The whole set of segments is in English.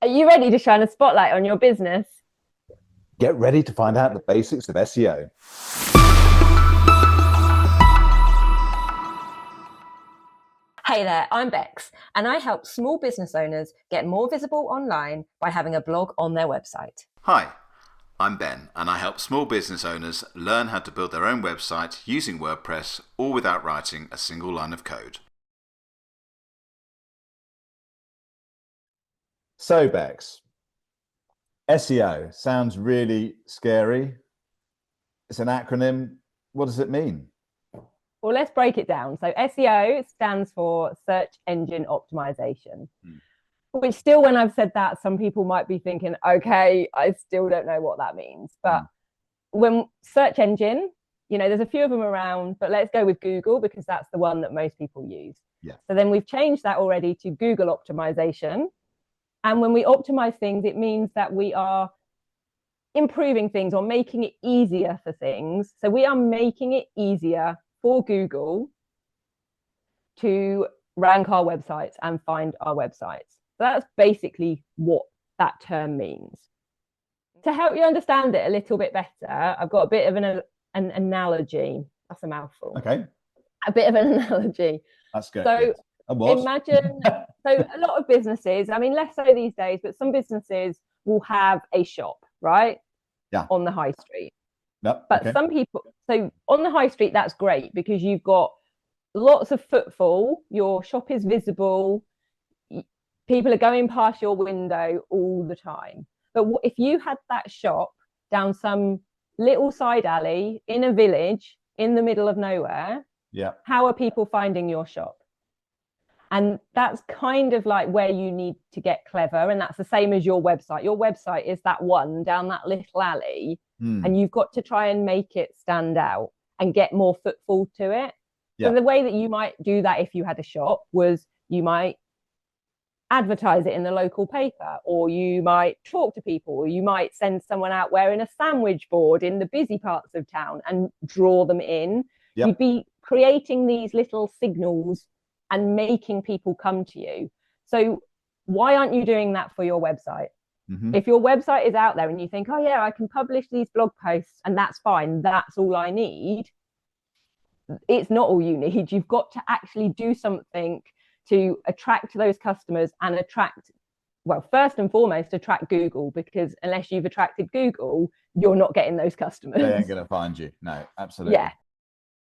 Are you ready to shine a spotlight on your business? Get ready to find out the basics of SEO. Hey there, I'm Bex, and I help small business owners get more visible online by having a blog on their website. Hi, I'm Ben, and I help small business owners learn how to build their own website using WordPress, all without writing a single line of code. So, Bex, SEO sounds really scary. It's an acronym. What does it mean? Well, let's break it down. So SEO stands for search engine optimization, which still, when I've said that, some people might be thinking, okay, I still don't know what that means. But when search engine, there's a few of them around, but let's go with Google because that's the one that most people use. Yeah. So then we've changed that already to Google optimization. And when we optimize things, it means that we are improving things or making it easier for things. So we are making it easier for Google to rank our websites and find our websites. So that's basically what that term means. To help you understand it a little bit better, I've got a bit of an analogy. That's a mouthful. Okay. A bit of an analogy. That's good. So yes. imagine, so a lot of businesses, I mean, less so these days, but some businesses will have a shop, right? Yeah. On the high street. Yep. But okay. some people, so on the high street, that's great because you've got lots of footfall, your shop is visible, people are going past your window all the time. But if you had that shop down some little side alley in a village in the middle of nowhere, yeah, how are people finding your shop? And that's kind of like where you need to get clever. And that's the same as your website. Your website is that one down that little alley, and you've got to try and make it stand out and get more footfall to it. Yeah. So the way that you might do that if you had a shop was you might advertise it in the local paper, or you might talk to people, or you might send someone out wearing a sandwich board in the busy parts of town and draw them in. Yep. You'd be creating these little signals and making people come to you. So why aren't you doing that for your website? If your website is out there and you think, oh yeah, I can publish these blog posts and that's fine, that's all I need. It's not all you need. You've got to actually do something to attract those customers and attract, well, first and foremost, attract Google, because unless you've attracted Google, you're not getting those customers. They ain't going to find you. No, absolutely. Yeah.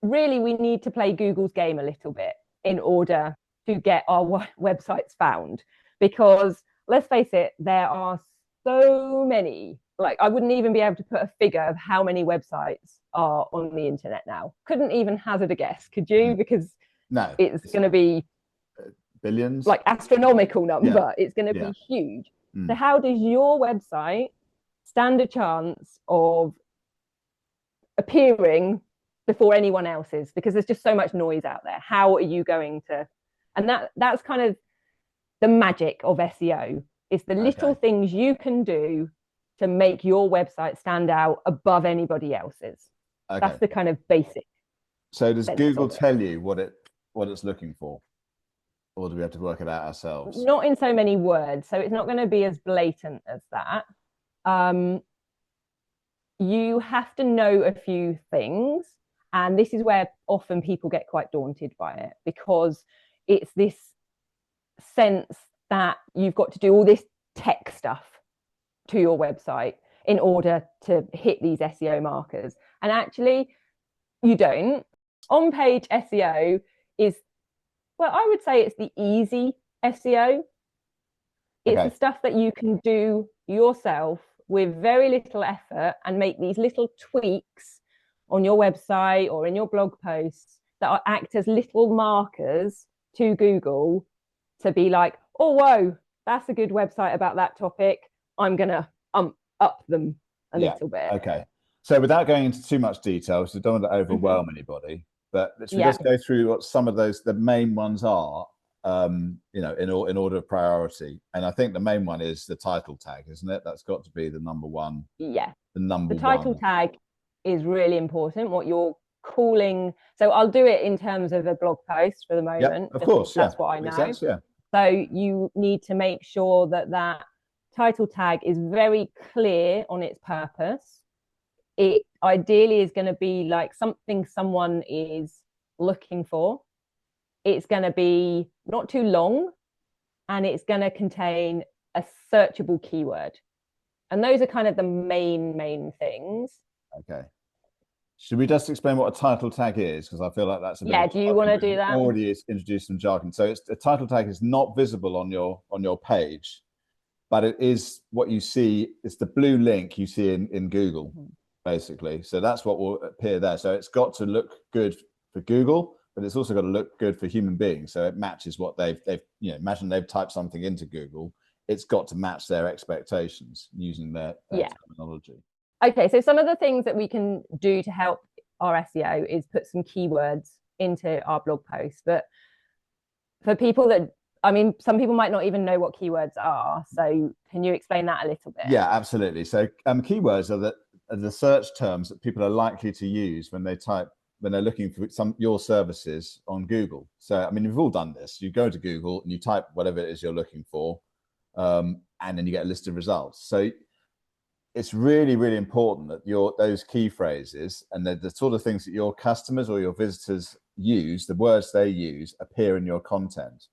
Really, we need to play Google's game a little bit in order to get our websites found, because let's face it, there are so many, like I wouldn't even be able to put a figure of how many websites are on the internet now. Couldn't even hazard a guess, could you? Because no, it's going to be billions, like astronomical number. Yeah. It's going to be huge. Mm. So how does your website stand a chance of appearing before anyone else's? Because there's just so much noise out there. How are you going to, and that's kind of the magic of SEO. It's the little things you can do to make your website stand out above anybody else's. That's the kind of basic. So does Google tell you what it's looking for, or do we have to work it out ourselves? Not in so many words, so it's not going to be as blatant as that. You have to know a few things, and this is where often people get quite daunted by it, because it's this sense that you've got to do all this tech stuff to your website in order to hit these SEO markers. And actually, you don't. On-page SEO is, well, I would say it's the easy SEO. It's the stuff that you can do yourself with very little effort and make these little tweaks on your website or in your blog posts that act as little markers to Google to be like, oh, whoa, that's a good website about that topic. I'm going to up them a little bit. Okay. So without going into too much detail, so don't want to overwhelm anybody, but let's just go through what some of those, the main ones are, in order of priority. And I think the main one is the title tag, isn't it? That's got to be the number one. Yeah. The title tag is really important. What you're calling. So I'll do it in terms of a blog post for the moment. Of course. That's what I know. Makes sense, yeah. So you need to make sure that title tag is very clear on its purpose. It ideally is going to be like something someone is looking for. It's going to be not too long, and it's going to contain a searchable keyword. And those are kind of the main things. Okay. Should we just explain what a title tag is? Because I feel like that's a bit. Yeah, do you want to do that? Already introduced some jargon. So a title tag is not visible on your page, but it is what you see. It's the blue link you see in Google, basically. So that's what will appear there. So it's got to look good for Google, but it's also got to look good for human beings. So it matches what they've imagine they've typed something into Google. It's got to match their expectations using their terminology. Okay, so some of the things that we can do to help our SEO is put some keywords into our blog posts. But for people some people might not even know what keywords are. So can you explain that a little bit? Yeah, absolutely. So keywords are the search terms that people are likely to use when they're looking for your services on Google. So, I mean, we've all done this. You go to Google and you type whatever it is you're looking for, and then you get a list of results. So it's really, really important that those key phrases and the sort of things that your customers or your visitors use, the words they use, appear in your content.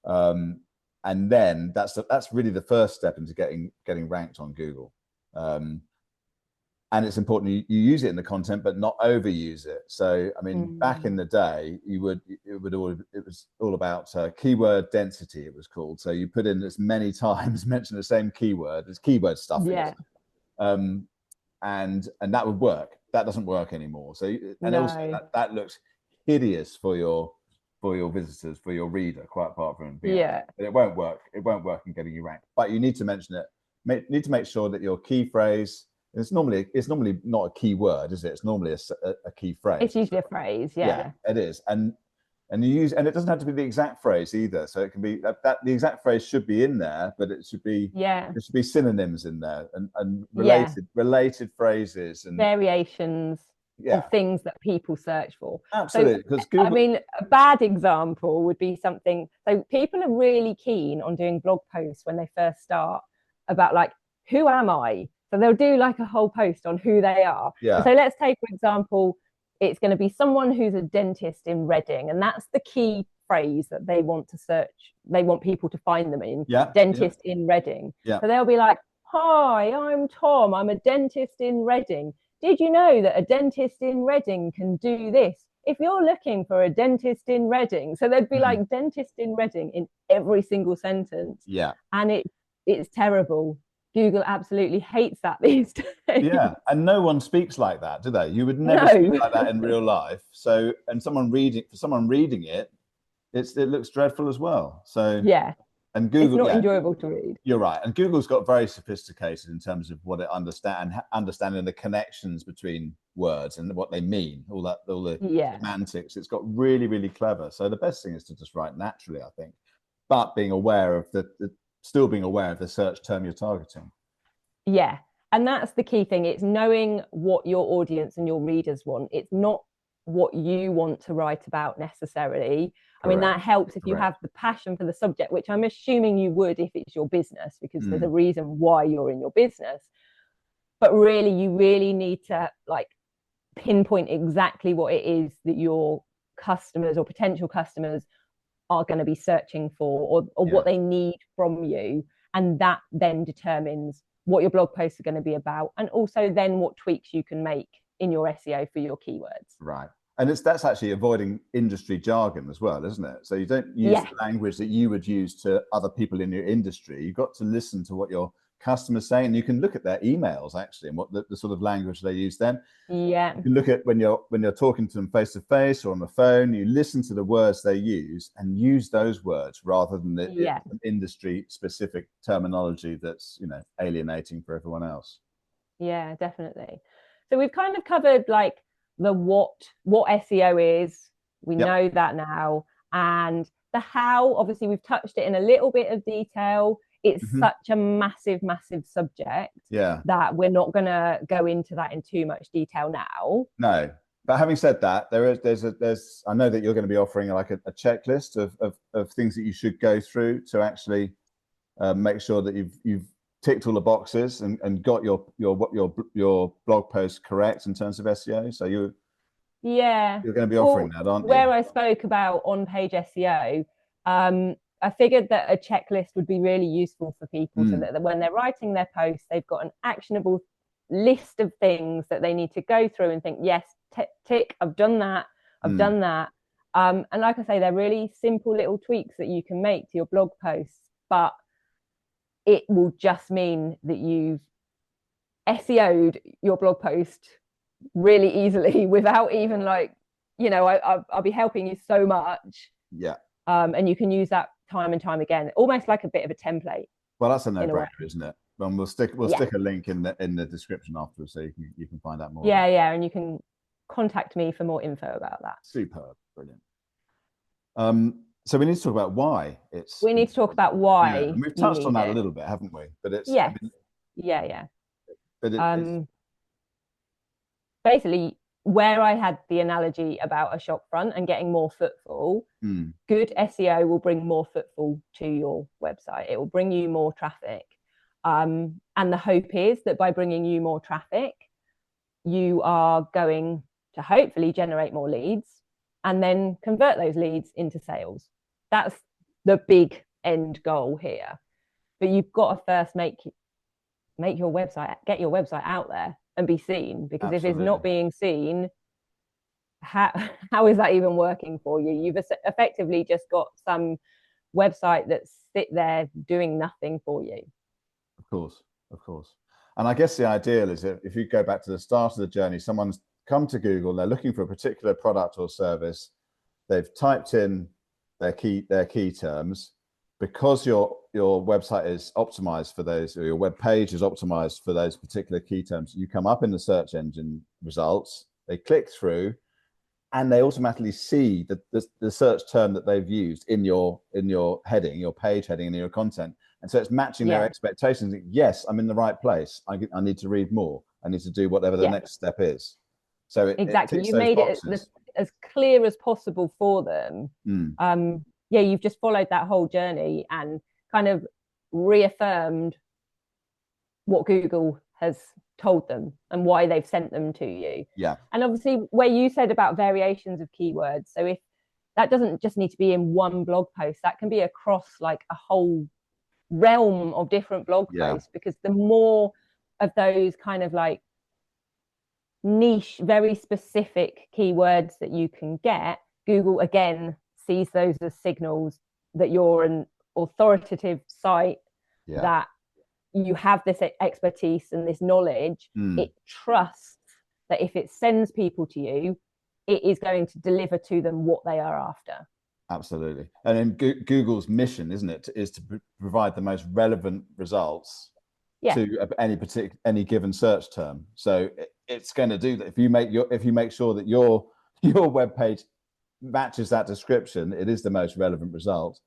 And then that's really the first step into getting ranked on Google. And it's important you use it in the content, but not overuse it. So, I mean, back in the day, it was all about keyword density. It was called. So you put in as many times, mention the same keyword as keyword stuffing. Yeah. And that would work. That doesn't work anymore. So, and also that looks hideous for your visitors, for your reader, quite apart from being, but it won't work. It won't work in getting you ranked. But you need to mention it. Need to make sure that your key phrase. It's normally not a key word, is it? It's normally a key phrase. It's usually a phrase, yeah. It is, and you use, and it doesn't have to be the exact phrase either. So it can be that the exact phrase should be in there, but it should be there should be synonyms in there and related phrases and variations of things that people search for. Absolutely, because Google. I mean, a bad example would be something. So people are really keen on doing blog posts when they first start about like, who am I? So they'll do like a whole post on who they are. Yeah. So let's take, for example, it's going to be someone who's a dentist in Reading, and that's the key phrase that they want to search. They want people to find them in. Dentist in Reading. Yeah. So they'll be like, hi, I'm Tom. I'm a dentist in Reading. Did you know that a dentist in Reading can do this? If you're looking for a dentist in Reading, so there'd be like dentist in Reading in every single sentence. Yeah. And it's terrible. Google absolutely hates that these days. Yeah, and no one speaks like that, do they? You would never speak like that in real life. So, and someone reading it, it looks dreadful as well. So and Google, it's not enjoyable to read. You're right, and Google's got very sophisticated in terms of what it understanding the connections between words and what they mean, all the semantics. It's got really, really clever. So the best thing is to just write naturally, I think, but being aware of still being aware of the search term you're targeting. Yeah, and that's the key thing. It's knowing what your audience and your readers want. It's not what you want to write about necessarily. Correct. I mean, that helps if you have the passion for the subject, which I'm assuming you would if it's your business, because there's a reason why you're in your business. But really, you really need to like pinpoint exactly what it is that your customers or potential customers are going to be searching for, or what they need from you, and that then determines what your blog posts are going to be about, and also then what tweaks you can make in your SEO for your keywords. Right, and that's actually avoiding industry jargon as well, isn't it? So you don't use the language that you would use to other people in your industry. You've got to listen to what your customers say, and you can look at their emails actually and what the sort of language they use then. You can look at when you're talking to them face to face or on the phone, you listen to the words they use and use those words rather than the industry specific terminology that's alienating for everyone else. Yeah, definitely. So we've kind of covered like the what SEO is. We know that now, and the how, obviously we've touched it in a little bit of detail. It's such a massive subject that we're not going to go into that in too much detail now. No, but having said that, there's I know that you're going to be offering like a checklist of things that you should go through to actually make sure that you've ticked all the boxes and got your blog post correct in terms of SEO. So you're going to be offering that, aren't you? Where I spoke about on-page SEO, I figured that a checklist would be really useful for people so that when they're writing their posts, they've got an actionable list of things that they need to go through and think, yes, tick, I've done that, I've done that. And like I say, they're really simple little tweaks that you can make to your blog posts, but it will just mean that you've SEO'd your blog post really easily without even I'll be helping you so much. Yeah. And you can use that time and time again, almost like a bit of a template. Well, that's a no-brainer, isn't it? And we'll stick a link in the description afterwards, so you can find out more. Yeah, and you can contact me for more info about that. Superb, brilliant. So we need to talk about why it's. We need to talk about why. And we've touched on that a little bit, haven't we? But it's yeah. But basically, where I had the analogy about a shop front and getting more footfall, good SEO will bring more footfall to your website. It will bring you more traffic. And the hope is that by bringing you more traffic, you are going to hopefully generate more leads and then convert those leads into sales. That's the big end goal here. But you've got to first make your website, get your website out there and be seen, because if it's not being seen, how is that even working for you? You've effectively just got some website that's sit there doing nothing for you. Of course. And I guess the ideal is if you go back to the start of the journey, someone's come to Google, they're looking for a particular product or service, they've typed in their key terms. Because your website is optimized for those, or your web page is optimized for those particular key terms, you come up in the search engine results, they click through, and they automatically see the search term that they've used in your heading, your page heading, and your content. And so it's matching their expectations. Yes, I'm in the right place. I need to read more. I need to do whatever the next step is. So exactly, you made it as clear as possible for them. You've just followed that whole journey and kind of reaffirmed what Google has told them and why they've sent them to you. Yeah. And obviously, where you said about variations of keywords, so if that doesn't just need to be in one blog post, that can be across like a whole realm of different blog posts, because the more of those kind of like niche, very specific keywords that you can get, Google again sees those as signals that you're an authoritative site, that you have this expertise and this knowledge. It trusts that if it sends people to you, it is going to deliver to them what they are after. Absolutely. And then Google's mission, isn't it, is to provide the most relevant results to any given search term. So it's going to do that. If you make sure that your web page matches that description, it is the most relevant result,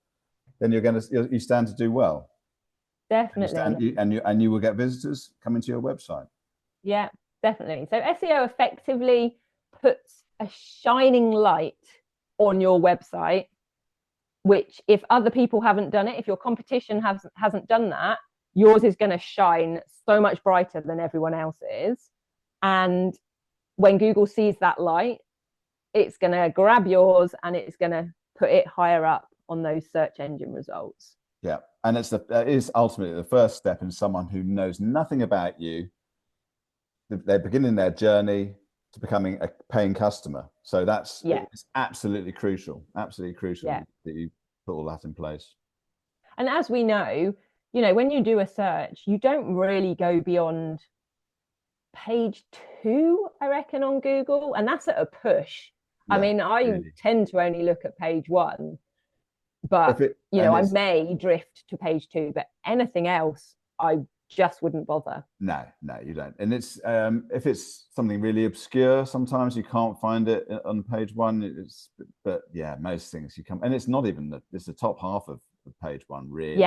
then you stand to do well. Definitely. And you will get visitors coming to your website. Yeah, definitely. So SEO effectively puts a shining light on your website, which if other people haven't done it, if your competition hasn't done that, yours is going to shine so much brighter than everyone else's. And when Google sees that light, it's going to grab yours and it's going to put it higher up on those search engine results. Yeah. And it is ultimately the first step in someone who knows nothing about you. They're beginning their journey to becoming a paying customer. So it's absolutely crucial that you put all that in place. And as we know, when you do a search, you don't really go beyond page 2, I reckon, on Google, and that's at a push. I mean, I tend to only look at page 1, but I may drift to page 2, but anything else, I just wouldn't bother. No, you don't. And it's if it's something really obscure, sometimes you can't find it on page 1. But most things you come, and it's not even it's the top half of page 1, really.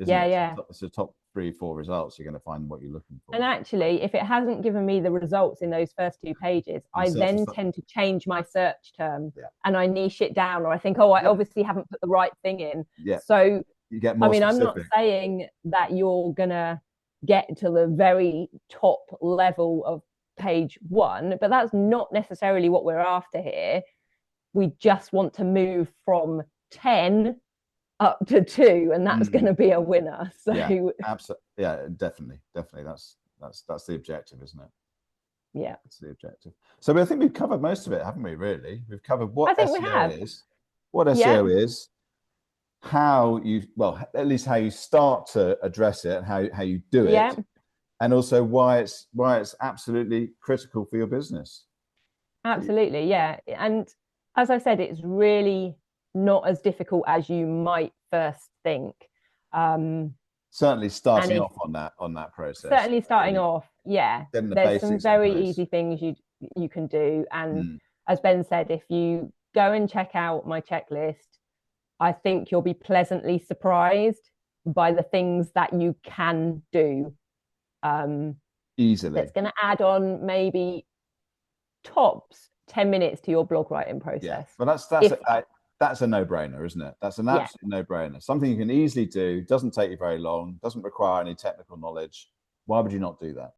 It's the top 3-4 results. You're going to find what you're looking for. And actually, if it hasn't given me the results in those first 2 pages, I then tend to change my search term and I niche it down, or I think, I obviously haven't put the right thing in. So You get more I'm specific. not saying that you're gonna get to the very top level of page 1, but that's not necessarily what we're after here. We just want to move from 10 up to 2, and that's going to be a winner. So yeah, absolutely, yeah, definitely. That's the objective, isn't it? Yeah, that's the objective. So I think we've covered most of it, haven't we? Really, we've covered what SEO is, how you, well, at least how you start to address it, and how you do it, and also why it's absolutely critical for your business. Absolutely, yeah. And as I said, it's really not as difficult as you might first think. Certainly starting off on that process. Certainly starting off, yeah. There's some very easy things you can do. And as Ben said, if you go and check out my checklist, I think you'll be pleasantly surprised by the things that you can do. Easily. That's going to add on maybe tops 10 minutes to your blog writing process. Yeah, but that's a no-brainer, isn't it? That's an absolute no-brainer. Something you can easily do, doesn't take you very long, doesn't require any technical knowledge. Why would you not do that?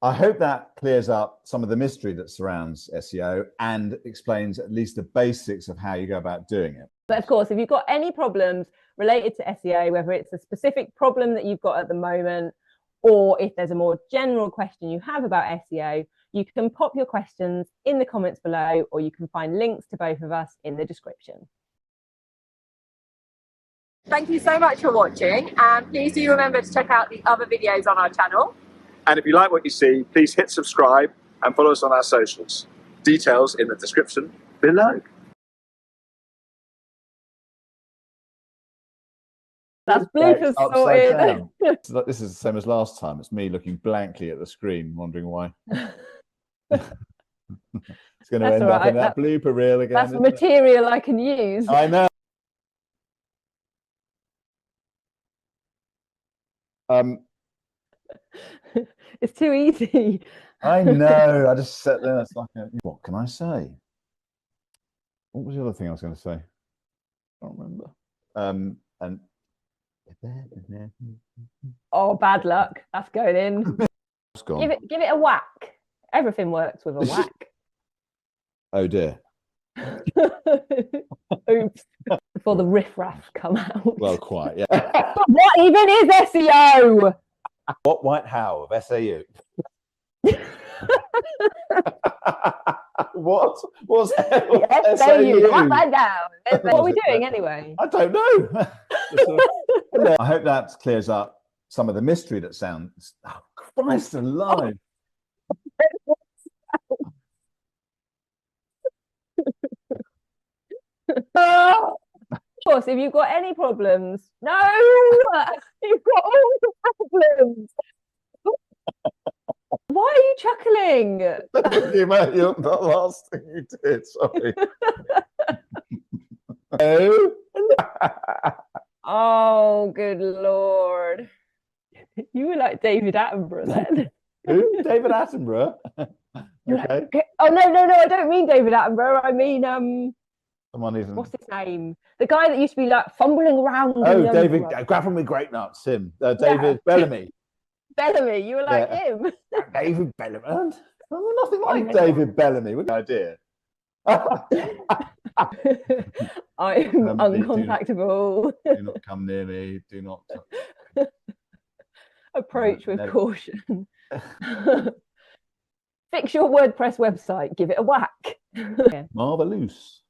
I hope that clears up some of the mystery that surrounds SEO and explains at least the basics of how you go about doing it. But of course, if you've got any problems related to SEO, whether it's a specific problem that you've got at the moment, or if there's a more general question you have about SEO, you can pop your questions in the comments below, or you can find links to both of us in the description. Thank you so much for watching, and please do remember to check out the other videos on our channel. And if you like what you see, please hit subscribe and follow us on our socials. Details in the description below. That's bloopers sorted. This is the same as last time. It's me looking blankly at the screen, wondering why. It's going to end up in that blooper reel again. That's material I can use. I know. It's too easy. I know. I just sat there. It's like, what can I say? What was the other thing I was going to say? I can't remember. And oh, bad luck. That's going in. It's gone. Give it a whack. Everything works with a whack. Oh dear. Oops. Before the riffraff come out. Well, quite, yeah. What even is SEO? What white how of SEO? What's SEO? Write that down. What are we doing anyway? I don't know. I hope that clears up some of the mystery that sounds. Oh, Christ alive. Of course, if you've got any problems, no, you've got all the problems. Why are you chuckling? The last thing you did, sorry. Oh, good Lord. You were like David Attenborough then. Who? David Attenborough? Okay. Like, oh, no, I don't mean David Attenborough. I mean, what's his name? The guy that used to be like fumbling around. Oh, David, grabbing with great nuts, him. David Bellamy. Bellamy, you were like him. David Bellamy. I'm nothing like David Bellamy. What an idea. I'm uncontactable. Do not come near me. Do not approach with caution. Fix your WordPress website. Give it a whack. Marvelous.